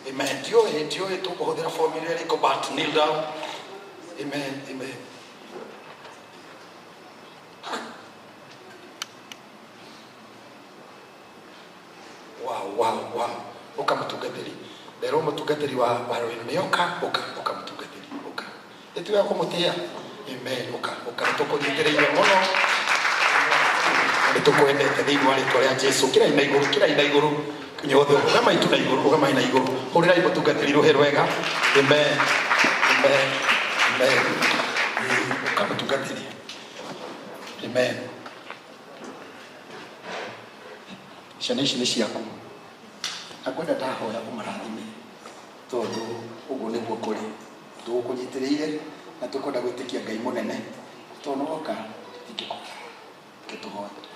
Amen. Diyo to kuhuthira formula iko but kneel down. Amen. Amen. Wow. Ukamutungatiri. Lero mutungatiri wa Waruinu nioka ukamutungatiri. Etuya kumutia. Amen. Tukunyitirire muno. Nitukwendete thiini wa ritwa ria Jesu. Kira ina iguru. Nyothe ugama itu na iguru. Hurira mutungatiri ruhe rwega. Amen. Ukamutungatiri. Amen. Ciana ici nĩ ciaku. Na kwenda ndahoya ũmarathime tondũ ũguo nĩguo kũrĩ. Tũgũkũnyitĩrĩire na tũkwenda gwĩtĩkia Ngai mũnene tondũ oka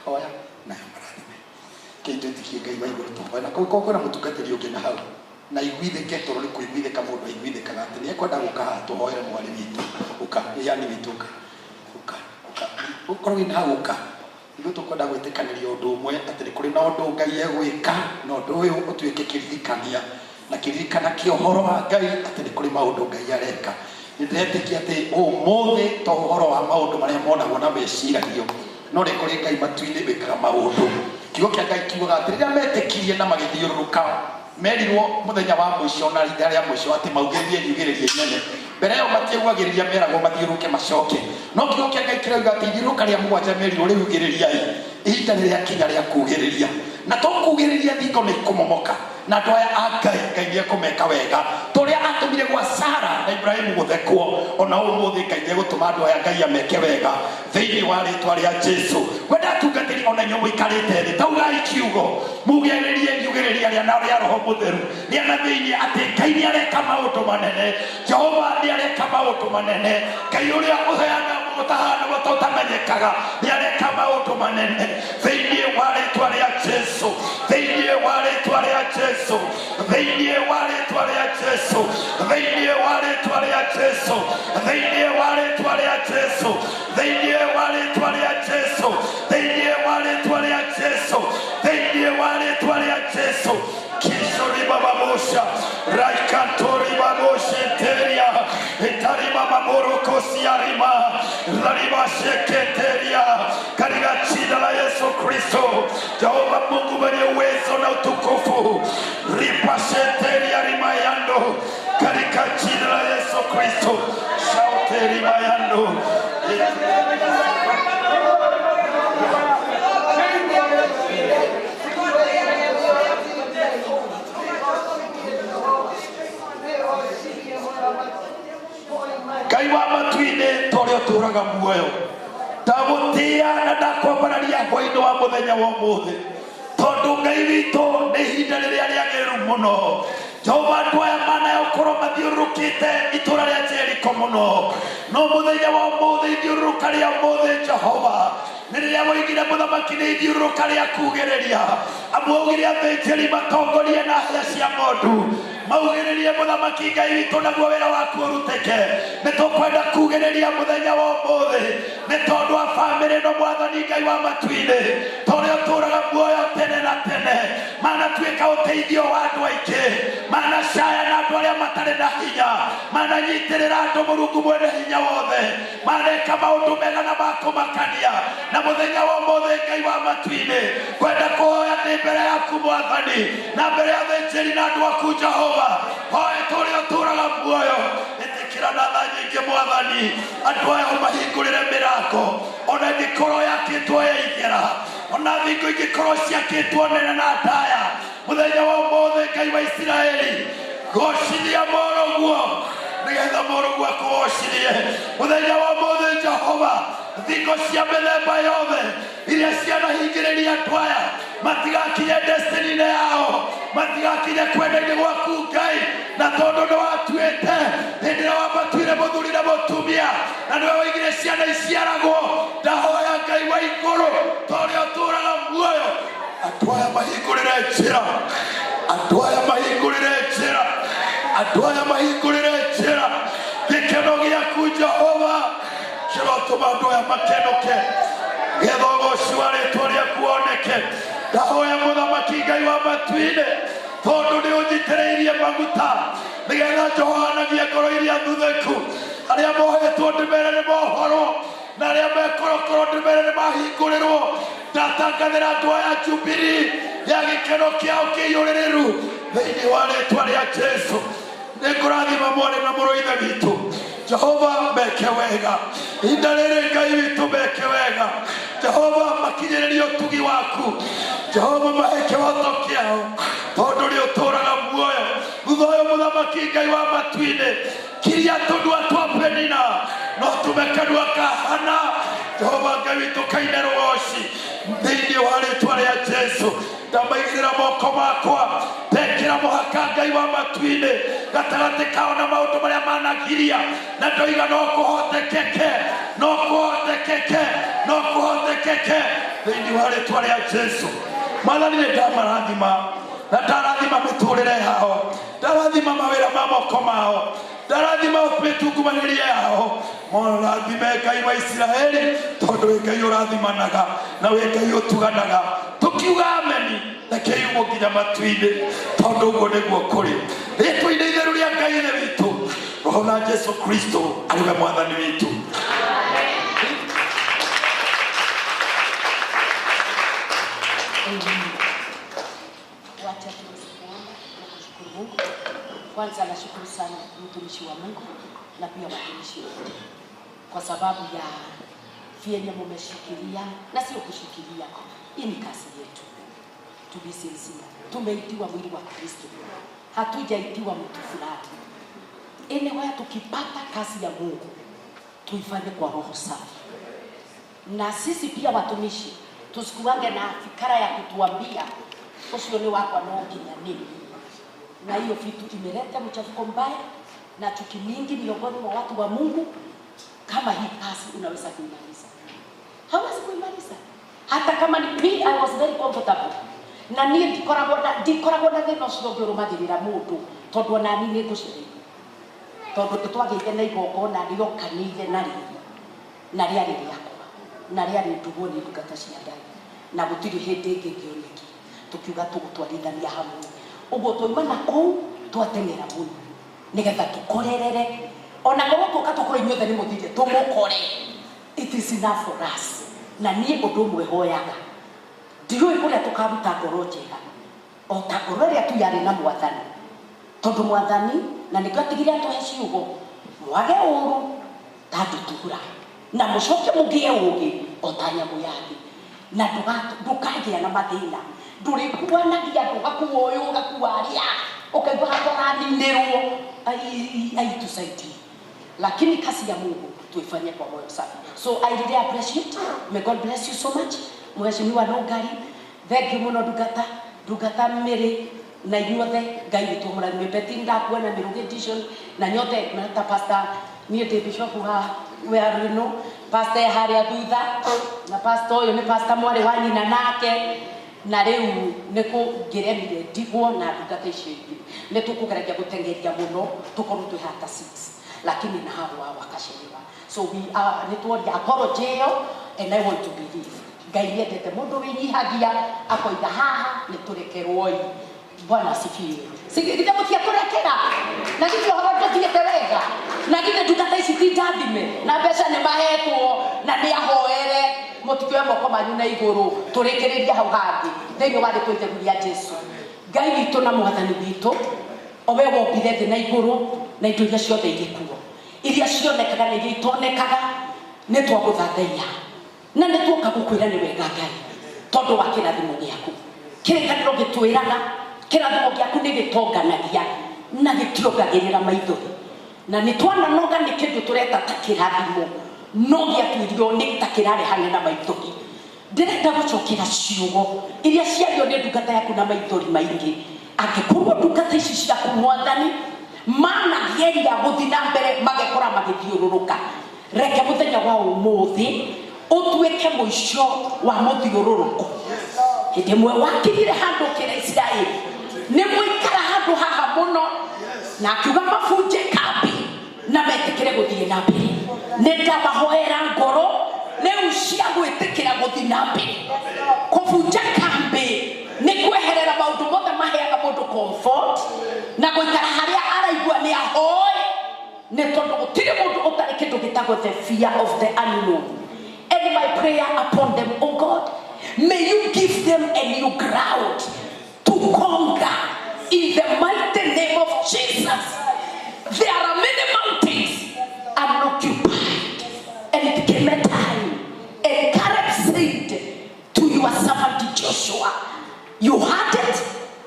hoya na ũmarathime. Kĩndĩtikie Ngai wa igũrũ tũhoya na kwĩna mũtungatĩri ũngĩ na hau. Na iguithĩke tondũ nĩ kũiguithĩka mũndũ aiguithĩkaga atĩ nĩ ekwenda gũka haha tũhoere mwarĩ witũ. Ũka yani witũ ũka. Ũkorwo wĩna hau ũka. Ndio tukwenda gwĩtĩkanĩria ũndũ ũmwe atĩ nĩ kũrĩ na ũndũ Ngai egwĩka na ũndũ ũyũ ũtuĩke kĩririkania na kĩririkana kĩa ũhoro wa Ngai atĩ nĩ kũrĩ maũndũ Ngai areka. Nĩndĩretĩkia atĩ ũmũthĩ to ũhoro wa maũndũ marĩa monagwo na meciria no nĩ kũrĩ Ngai matu-inĩ wĩkaga maũndũ. Kiugo kĩa Ngai kiugaga atĩ rĩrĩa metĩkirie na magĩthiũrũrũka merirwo mũthenya wa mũico na ihinda rĩa mũico atĩ maugĩrĩrie riugĩrĩria inene. Mbere yao matiaugagĩrĩria meragwo mathiũrũke macoke. No kiugo kĩa Ngai kirauga atĩ ithiũrũka rĩa mũgwanja merirwo riugĩrĩriai ihinda rĩrĩa kinya rĩa kugĩrĩria. Na to kugĩrĩria thingo nĩ kũmomoka. Na andũ aya a Ngai nĩ ekũmeka wega. Tũrĩa atũmire gwa Sara na Ibrahimu gũthekwo ona ũmũthĩ Ngai nĩ egũtũma andũ aya Ngai ameke wega thĩinĩ wa rĩtwa rĩa Jesu. Kwenda tungatĩri ona inyuĩ mũikarĩte thĩ taugai kiugo mugĩrĩrie riugĩrĩria rĩa na rĩa Roho Mũtheru rĩa na thĩinĩ atĩ Ngai nĩ areka maũndũ manene. Jehova nĩ areka maũndũ manene. Ngai ũrĩa ũheana mũtahana gũtamenyekaga nĩ areka maũndũ manene thĩinĩ wa rĩtwa rĩa Jesu. Thĩinĩ wa rĩtwa rĩa Jesu. Thĩinĩ wa rĩtwa rĩa Jesu. Thĩinĩ wa rĩtwa rĩa Jesu. Thĩinĩ wa rĩtwa rĩa Jesu. Thĩinĩ wa rĩtwa rĩa Jesu. Thĩinĩ wa rĩtwa rĩa Jesu. Thĩinĩ wa rĩtwa rĩa Jesu. Kishori baba mosha raikantori baboshe teria etari baba moroko siarima lariba sheketeria katika jina la Yesu Kristo. Jehova Mungu mwenye uwezo na utukufu ripa sheteria rimayando katika jina la Yesu Kristo. Shaute rimayando Ngai wa matu-inĩ torĩa ũtũũraga muoyo ndagũtĩa na ndakwambararia hwaĩ-inĩ wa mũthenya wa ũmũthĩ tondũ Ngai witũ nĩ ihinda rĩrĩa rĩagĩrĩru mũno. Jehova andũ aya manayokorwo mathiũrũrũkĩte itũũra rĩa Jeriko mũno no mũthenya wa ũmũthĩ ithiũrũrũka rĩa ũmũthĩ Jehova nĩ rĩrĩa woigire mũthamaki nĩ ithiũrũrũka rĩa kugĩrĩria amwe augire athĩnjĩri matongorie na hĩa cia ng'ondu maugĩrĩrie mũthamaki Ngai witũ naguo wĩra waku ũrutĩke. Nĩ tũkwenda kugĩrĩria mũthenya wa ũmũthĩ nĩ tondũ wa bamĩrĩ ĩno Mwathani Ngai wa matu-inĩ torĩa ũtũũraga muoyo tene na tene manatuĩka ũteithio wa andũ aingĩ manacaya na andũ arĩa matarĩ na hinya mananyitĩrĩra andũ Mũrungu mwene hinya wothe maneka maũndũ mega na makũmakania na mũthenya wa ũmũthĩ Ngai wa matu-inĩ kwenda kũhoya ndĩ mbere yaku Mwathani na mbere ya athĩnjĩri na andũ aku Jehova hoya torĩa ũtũũraga muoyo ĩtĩkĩra na tha nyingĩ Mwathani andũ aya ũmahingũrĩre mĩrango ona ĩngĩkorwo yakĩtwo yaigĩra ona thingo ingĩkorwo ciakĩtwo nene na ndaya mũthenya wa ũmũthĩ Ngai wa Isiraeli gocithia Mũrũguo nĩgetha Mũrũguo akũgocirie mũthenya wa ũmũthĩ Jehova thingo cia mĩthemba yothe iria cianahingĩrĩria andũ aya matigakinye destiny-inĩ yao matigakinye kwenda-inĩ gwaku Ngai na tondũ nĩ watuĩte hĩndĩ ĩrĩa wambatuire mũthuri na mũtumia na nĩwe woigire ciana iciaragwo ndahoya Ngai wa igũrũ torĩa ũtũũraga muoyo andũ aya mahingũrĩre njĩra andũ aya mahingũrĩre njĩra andũ aya mahingũrĩre njĩra gĩkeno gĩaku Jehova kĩrotũma andũ aya makenũke getha ũgooci wa rĩtwa rĩaku woneke ndahoya mũthamaki Ngai wa matu-inĩ tondu ni unjitireirie maguta nigetha njohanagie ngoro iria thuthuku aria mohetwo ndimere ni mohoro na aria mekorokoro ndimere ni mahingũrĩrwo ndatangathĩra andũ aya Jubilee ya gĩkeno kĩao kĩiyũrĩrĩru thĩinĩ wa rĩĩtwa rĩa Jesu. Nĩngũrathima mwarĩ na mũrũ ithe witũ Jehova meke wega ihinda rĩrĩ Ngai witũ meke wega Jehova makinyĩrĩrie ũtugi waku Jehova mahe kĩhoto kĩao tondũ nĩ ũtũũraga muoyo thutha ũyũ mũthamaki Ngai wa matu-inĩ kiria tũnua twa Penina no tũmekanua kahana Jehova Ngai witũ kaine rũgoci thĩinĩ wa rĩĩtwa rĩa Jesu. Ndamaigĩrĩra moko makwa tekĩra mũhaka Ngai wa matu-inĩ gatagatĩ kao na maũndũ marĩa managiria na ndoiga no kũhotekeke thĩinĩ wa rĩĩtwa rĩa Jesu. Mwathani nĩ ndamarathima na ndarathima mĩtũrĩre yao ndarathima mawĩra ma moko mao ndarathima mĩtungumanĩrie yao mũrathime Ngai wa Isiraeli tondũ wĩ Ngai ũrathimanaga na wĩ Ngai ũtuganaga tukiuga ameni reke yumwo nginya matu-inĩ tondũ ũguo nĩguo kũrĩ rĩĩtwa-inĩ itheru rĩa Ngai ithe witũ roho na Jesu Kristo arĩwe mwathani witũ. Wacha tuombe na kushukuru Mungu. Kwanza nashukuru sana mtumishi wa Mungu na pia watumishi wote kwa sababu ya vyenye mmeshikilia na sio kushikilia. Hii ni kazi yetu. Tubisinzia. Tumeitiwa mwili wa Kristo. Hatujaitiwa mtu fulani. Enewa tukipata kazi ya Mungu tuifanye kwa roho safi. Na sisi pia watumishi tusikuange na fikara ya kutuambia usiyo ni wako anaokinya nini. Na hiyo vitu imeleta mchafuko mbaya na chuki mingi miongoni mwa watu wa Mungu. Kama hii kazi unaweza kuimaliza? Hawezi kuimaliza. Hata kama ni me, I was very comfortable. Na niĩ ndikoragwo na thĩna ũcio ngĩrũmagĩrĩra mũndũ tondũ ona niĩ nĩngũciarĩirwo tondũ tũtwagĩte na igongona rĩokanĩire na rĩarĩ rĩakwa na rĩarĩ ndugwo nĩ ndungata cia Ngai na gũtirĩ hĩndĩ ĩngĩ ngĩoneki tũkiuga tũgũtwarithania hamwe. Ũguo twauma na kũu twateng'era mũno nĩgetha tũkorerere ona korwo tũka tũkorwo inyuothe nĩ mũthire tũmũkore. It is enough for us. Na niĩ ũndũ ũmwe hoyaga ndiũĩ kũrĩa tũkaruta ngoro njega o ta ngoro ĩrĩa tu yarĩ na Mwathani tondũ Mwathani na nĩkĩo atigire atũhe ciugo mwage ũũru ta ndutura na mũcoke mũgĩe ũũgĩ o ta nyamũ ya thĩ na ndũkagĩa na mathĩna ndũrĩkuanagia ndũgakuo ũyũ ũgakuo arĩa ũkaigua hatũraninĩrwo aitusaidie. Lakini kazi ya Mungu tuifanye kwa moyo safi. So I really appreciate. May God bless you so much. Mheshimiwa Nogari, thank you muno ndungata mĩrĩ na inyuothe Ngai witũ mũrathime Beti ndakuona Mĩrũgĩ edition na nyothe na ta pastor niĩ ndĩ bishop wa Waruinu pastor harĩa thutha na pastor ũyũ nĩ pastor mwarĩ wa nyina nake na rĩu nĩ kũngĩremire ndigwo na ndungata icio ingĩ nĩ tũkũgerekia gũteng'eria mũno tũkorwo twĩ hata 6 lakini na hao wakachelewa. So we are nĩtworia apology and I want to believe Ngai nĩendete mũndũ wĩnyihagia akoiga haha nĩtũrekerwo. Bwana asifiwe. Sikiliza mtia kũrekera na githĩ horo tũthiĩte wega na githĩ ndungata ici ti ndathime na mbeca nĩ mahetwo na nĩ ahoere mũtikĩoe moko manyu na igũrũ tũrĩkĩrĩria hau hangĩ thĩinĩ wa rĩtwa itheru rĩa Jesu. Ngai witũ na Mwathani witũ o we wombire thĩ na igũrũ na indo iria ciothe irĩ kuo iria cionekaga na iria itonekaga nĩ twagũthathaiya na nĩ tuoka gũkwĩra nĩ wega Ngai tondũ wa kĩrathimo gĩaku kĩrĩkanĩro gĩtwĩraga kĩrathimo gĩaku nĩ gĩtonganagia na gĩtiongagĩrĩra maithori na nĩ twananoga nĩ kĩndũ tũreta ta kĩrathimo no gĩatuĩrio nĩ ta kĩrarehane na maithori. Ndĩrenda gũcokera ciugo iria ciario nĩ ndungata yaku na maithori maingĩ angĩkorwo ndungata ici ciaku Mwathani manageria gũthiĩ na mbere magekora magĩthiũrũrũka reke mũthenya wa ũmũthĩ ũtuĩke mũico wa mũthiũrũrũko. Hĩndĩ ĩmwe wakirire handũ kĩrĩa Isiraeli nĩ mũikara handũ haha mũno na akiuga mabunje kambi na metĩkĩre gũthiĩ na mbere. Nĩ ndamahoera ngoro rĩu cia gwĩtĩkĩra gũthiĩ na mbere. Kũbunja kambi nĩ kweherera maũndũ mothe maheaga mũndũ comfort na goikara haria araigua ni ahoi ne tondu gutire mundu utari kindu gitagwo the fear of the unknown. And my prayer upon them, oh God, may you give them a new ground to conquer in the mighty name of Jesus. There are many mountains unoccupied, and it came a time, and Caleb said to your servant Joshua, you heard it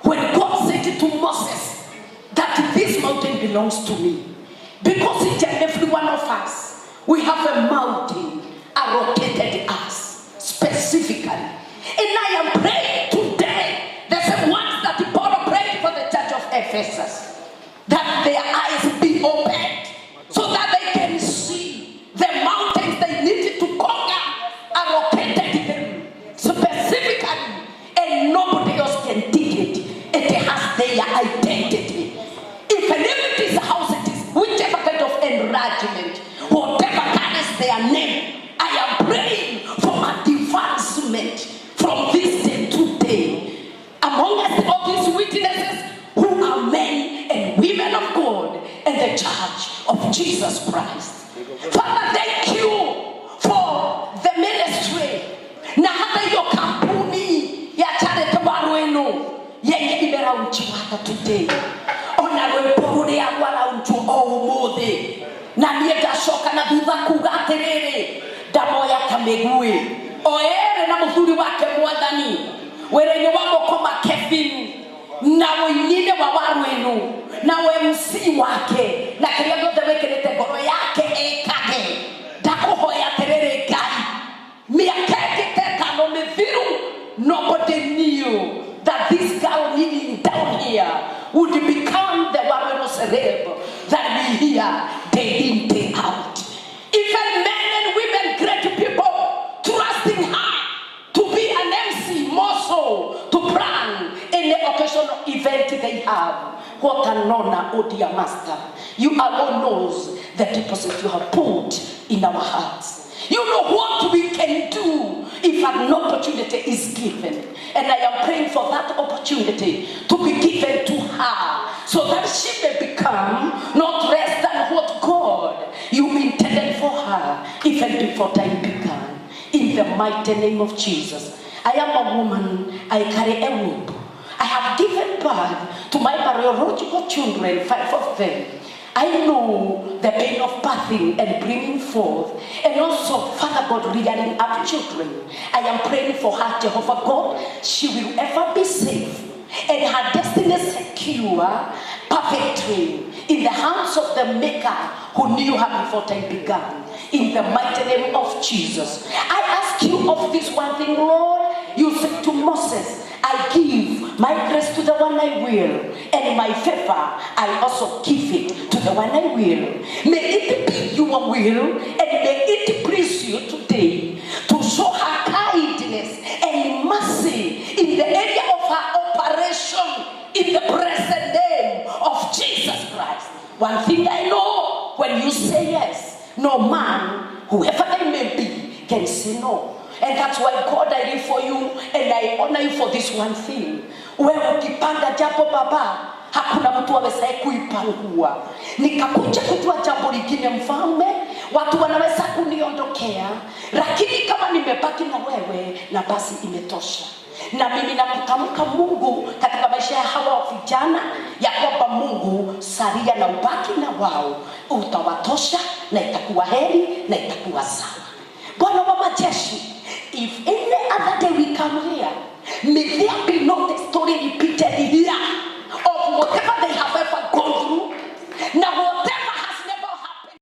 when God said to Moses that this mountain belongs to me. Because each and every one of us, we have a mountain allocated us specifically. And I am praying today, the same ones that Paul prayed for the church of Ephesus, that their eyes be opened so that they can see the mountains they needed to conquer, allocated them specifically, and nobody else can dig it. It has their identity. Even if it is a house, it is whichever kind of enlargement, whatever carries their name, I am praying for advancement from this day to day. Among us, all these witnesses who are men and women of God and the church of Jesus Christ. Father, thank you for the ministry. Na hata hiyo kampuni ya charity Waruinu yenye imeraunchiwa today. Ona rwepore ya waraunchu umuthi. Na niye gashoka na thutha kuga atiriri ndamoya kamegui. Oere na Muthuri wake Mwathani. Were-ini wa Mukoma Kevin. Na woinine wa Waruinu. Na MC wake. Na kiria gothe wekirite ngoro yake ekage. Ndakuhoya atiriri Ngai. Miaka itano mithiru, nobody knew that this girl living down here would become the Waruinu celeb that we hear day in, day out. Even men and women, great people, trusting her to be an MC, more so to plan any occasional event they have. What an honor, oh dear Master. You alone knows the deposit you have put in our hearts. You know what we can do if an opportunity is given. And I am praying for that opportunity to be given to her so that she may become not less than what God you intended for her even before time began. In the mighty name of Jesus. I am a woman, I carry a womb. I have given birth to my biological children, 5 of them. I know the pain of birthing and bringing forth, and also, Father God, rearing up children. I am praying for her, Jehovah God. She will ever be safe, and her destiny secure, perfectly, in the hands of the Maker who knew her before time began. In the mighty name of Jesus. I ask you of this one thing, Lord. You said to Moses, I give my grace to the one I will, and my favor I also give it to the one I will. May it be your will, and may it please you today to show her kindness and mercy in the area of her operation in the present name of Jesus Christ. One thing I know, when you say yes, no man, whoever they may be, can say no. And that's why, God, I live for you and I honor you for this one thing. Wewe ukipanda jambo baba, hakuna mtu awezaye kuipangua. Nikakuja kujua jambo lingine, mfalme, watu wanaweza kuniondokea, lakini kama nimebaki na wewe, na basi imetosha. Na mimi nakutamka Mungu katika maisha ya hawa vijana ya kwamba Mungu salia na ubaki na wao, utawatosha na itakuwa heri na itakuwa sawa. Bwana wa majeshi, if any other day we come here, may there be not a story repeated here